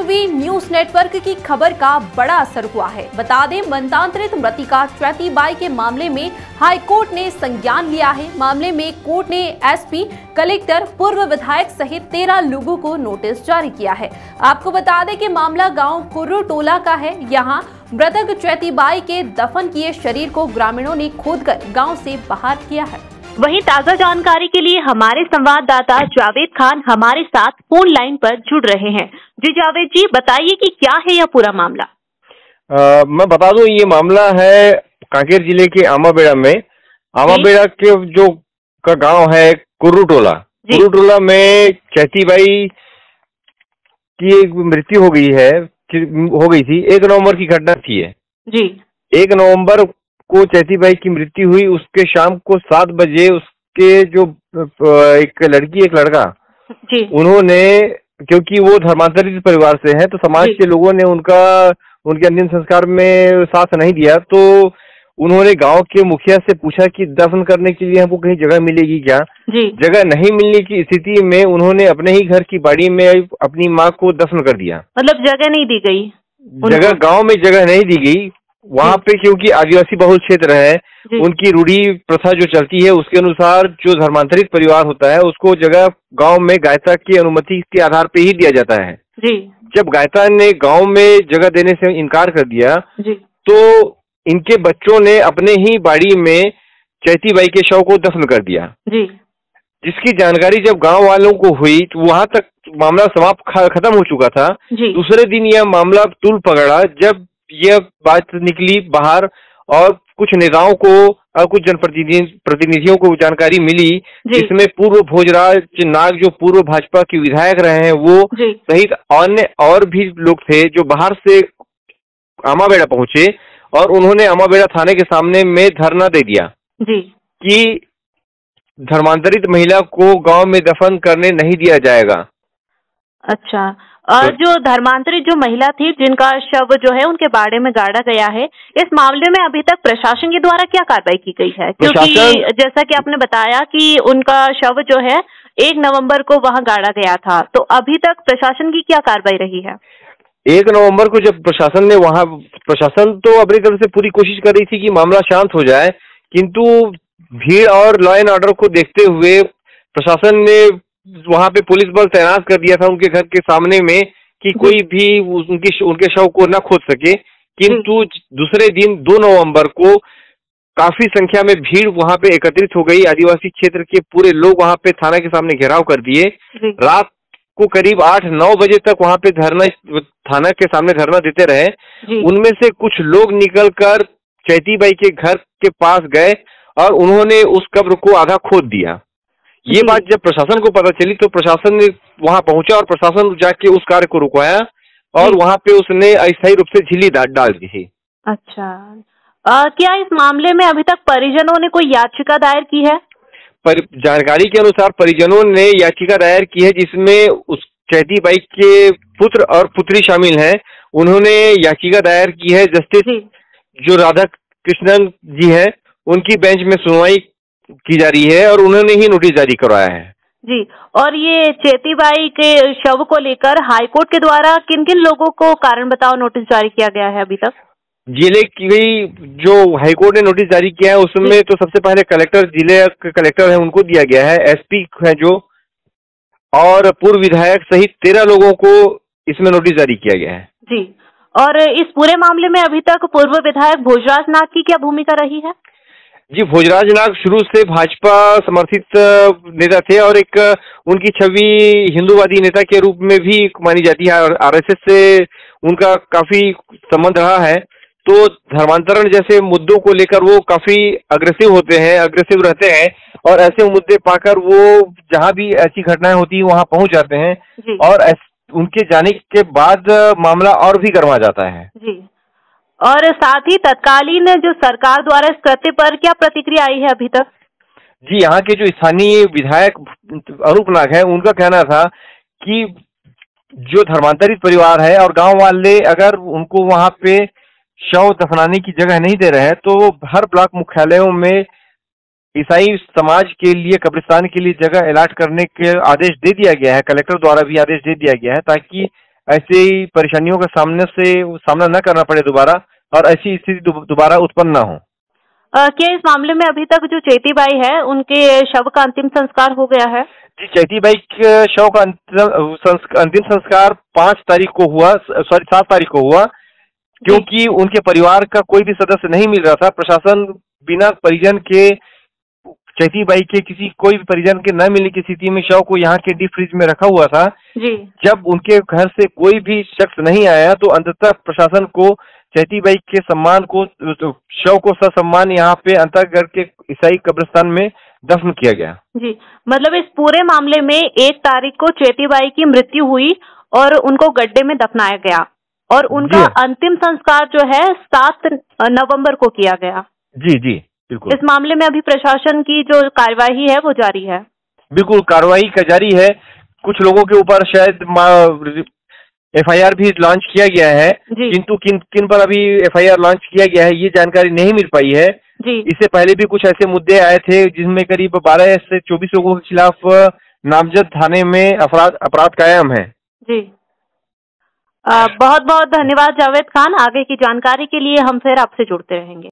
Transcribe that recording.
TV news network की खबर का बड़ा असर हुआ है। बता दें, मनतांत्रित मृतिका चैती बाई के मामले में हाई कोर्ट ने संज्ञान लिया है। मामले में कोर्ट ने एसपी, कलेक्टर, पूर्व विधायक सहित 13 लोगों को नोटिस जारी किया है। आपको बता दें कि मामला गांव कुर्रू टोला का है। यहां मृतक चैती बाई के दफन किए शरीर को ग्रामीणों ने खोदकर गाँव से बाहर किया है। वहीं ताजा जानकारी के लिए हमारे संवाददाता जावेद खान हमारे साथ फोन लाइन पर जुड़ रहे हैं। जी जावेद जी, बताइए कि क्या है यह पूरा मामला। मैं बता दूं, ये मामला है कांकेर जिले के आमाबेड़ा में। आमाबेड़ा के जो का गांव है कुर्रू टोला। कुर्रू टोला में चैती बाई की एक मृत्यु हो गई थी। 1 नवंबर की घटना थी जी। 1 नवंबर को चैती बाई की मृत्यु हुई। उसके शाम को 7 बजे उसके जो एक लड़की एक लड़का जी, उन्होंने, क्योंकि वो धर्मांतरित परिवार से है, तो समाज के लोगों ने उनके अंतिम संस्कार में साथ नहीं दिया। तो उन्होंने गांव के मुखिया से पूछा कि दफन करने के लिए हमको कहीं जगह मिलेगी क्या जी। जगह नहीं मिलने की स्थिति में उन्होंने अपने ही घर की बाड़ी में अपनी माँ को दफन कर दिया। मतलब जगह नहीं दी गई, जगह गाँव में जगह नहीं दी गई वहाँ पे, क्योंकि आदिवासी बहुल क्षेत्र है। उनकी रूढ़ी प्रथा जो चलती है उसके अनुसार जो धर्मांतरित परिवार होता है उसको जगह गांव में गायता की अनुमति के आधार पे ही दिया जाता है जी। जब गायता ने गांव में जगह देने से इनकार कर दिया जी, तो इनके बच्चों ने अपने ही बाड़ी में चैती बाई के शव को दफन कर दिया जी। जिसकी जानकारी जब गांव वालों को हुई तो वहां तक मामला समाप्त खत्म हो चुका था। दूसरे दिन यह मामला तूल पकड़ा जब यह बात निकली बाहर और कुछ नेताओं को और कुछ जनप्रतिनिधियों को जानकारी मिली, जिसमें पूर्व भोजराज नाग, जो पूर्व भाजपा के विधायक रहे हैं, वो सहित अन्य और भी लोग थे जो बाहर से आमाबेड़ा पहुंचे और उन्होंने आमाबेड़ा थाने के सामने में धरना दे दिया कि धर्मांतरित महिला को गांव में दफन करने नहीं दिया जाएगा। अच्छा, और जो धर्मांतरित जो महिला थी जिनका शव जो है उनके बाड़े में गाड़ा गया है, इस मामले में अभी तक प्रशासन के द्वारा क्या कार्रवाई की गई है? क्योंकि जैसा कि आपने बताया कि उनका शव जो है 1 नवंबर को वहां गाड़ा गया था, तो अभी तक प्रशासन की क्या कार्रवाई रही है? 1 नवंबर को जब प्रशासन तो अपनी तरफ से पूरी कोशिश कर रही थी कि मामला शांत हो जाए, किंतु भीड़ और लॉ एंड ऑर्डर को देखते हुए प्रशासन ने वहां पे पुलिस बल तैनात कर दिया था उनके घर के सामने में कि कोई भी उनके शव को न खोद सके। किंतु दूसरे दिन 2 नवंबर को काफी संख्या में भीड़ वहां पे एकत्रित हो गई। आदिवासी क्षेत्र के पूरे लोग वहां पे थाना के सामने घेराव कर दिए। रात को करीब 8-9 बजे तक वहां पे थाना के सामने धरना देते रहे। उनमें से कुछ लोग निकलकर चैती बाई के घर के पास गए और उन्होंने उस कब्र को आधा खोद दिया। ये बात जब प्रशासन को पता चली तो प्रशासन ने वहां पहुंचा और प्रशासन जाके उस कार्य को रुकवाया और वहां पे उसने अस्थायी रूप से झिल्ली डाल दी थी। अच्छा, क्या इस मामले में अभी तक परिजनों ने कोई याचिका दायर की है? जानकारी के अनुसार परिजनों ने याचिका दायर की है, जिसमें उस चैती बाई के पुत्र और पुत्री शामिल हैं। उन्होंने याचिका दायर की है। जस्टिस जो राधा कृष्णन जी है उनकी बेंच में सुनवाई की जा रही है और उन्होंने ही नोटिस जारी करवाया है जी। और ये चैती बाई के शव को लेकर हाईकोर्ट के द्वारा किन किन लोगों को कारण बताओ नोटिस जारी किया गया है अभी तक? जिले की जो हाईकोर्ट ने नोटिस जारी किया है उसमें तो सबसे पहले जिले के कलेक्टर है उनको दिया गया है, एसपी है जो, और पूर्व विधायक सहित 13 लोगों को इसमें नोटिस जारी किया गया है जी। और इस पूरे मामले में अभी तक पूर्व विधायक भोजराज नाग की क्या भूमिका रही है? जी, भोजराज नाग शुरू से भाजपा समर्थित नेता थे और एक उनकी छवि हिंदूवादी नेता के रूप में भी मानी जाती है और आरएसएस से उनका काफी संबंध रहा है। तो धर्मांतरण जैसे मुद्दों को लेकर वो काफी अग्रेसिव रहते हैं और ऐसे मुद्दे पाकर वो जहां भी ऐसी घटनाएं होती है वहां पहुंच जाते हैं और उनके जाने के बाद मामला और भी गर्मा जाता है जी। और साथ ही तत्कालीन जो सरकार द्वारा इस कृत्य पर क्या प्रतिक्रिया आई है अभी तक? जी, यहाँ के जो स्थानीय विधायक अरूप नाग है उनका कहना था कि जो धर्मांतरित परिवार है और गांव वाले अगर उनको वहां पे शव दफनाने की जगह नहीं दे रहे हैं तो हर ब्लॉक मुख्यालयों में ईसाई समाज के लिए कब्रिस्तान के लिए जगह अलॉट करने के आदेश दे दिया गया है। कलेक्टर द्वारा भी आदेश दे दिया गया है ताकि ऐसी परेशानियों का सामना न करना पड़े दोबारा, और ऐसी स्थिति दोबारा उत्पन्न न हो। क्या इस मामले में अभी तक जो चैती बाई है उनके शव का अंतिम संस्कार हो गया है? जी, चैती बाई के शव का अंतिम संस्कार 5 तारीख को हुआ, 7 तारीख को हुआ, क्योंकि उनके परिवार का कोई भी सदस्य नहीं मिल रहा था। प्रशासन बिना परिजन के, चैती बाई के कोई भी परिजन के न मिलने की स्थिति में शव को यहाँ के डीप फ्रीज में रखा हुआ था। जी। जब उनके घर से कोई भी शख्स नहीं आया तो अंततः प्रशासन को चैती बाई के सम्मान को, शव को ससम्मान यहाँ पे अंतःगढ़ के ईसाई कब्रिस्तान में दफन किया गया। जी, मतलब इस पूरे मामले में 1 तारीख को चैती बाई की मृत्यु हुई और उनको गड्ढे में दफनाया गया, और उनका अंतिम संस्कार जो है 7 नवंबर को किया गया। जी जी बिल्कुल। इस मामले में अभी प्रशासन की जो कार्यवाही है वो जारी है? बिल्कुल, कार्रवाई का जारी है। कुछ लोगों के ऊपर शायद FIR भी लॉन्च किया गया है, किंतु किन पर अभी FIR लॉन्च किया गया है ये जानकारी नहीं मिल पाई है। जी। इससे पहले भी कुछ ऐसे मुद्दे आए थे जिसमें करीब 12 से 24 लोगों के खिलाफ नामजद थाने में अपराध कायम है। जी। बहुत बहुत धन्यवाद जावेद खान। आगे की जानकारी के लिए हम फिर आपसे जुड़ते रहेंगे।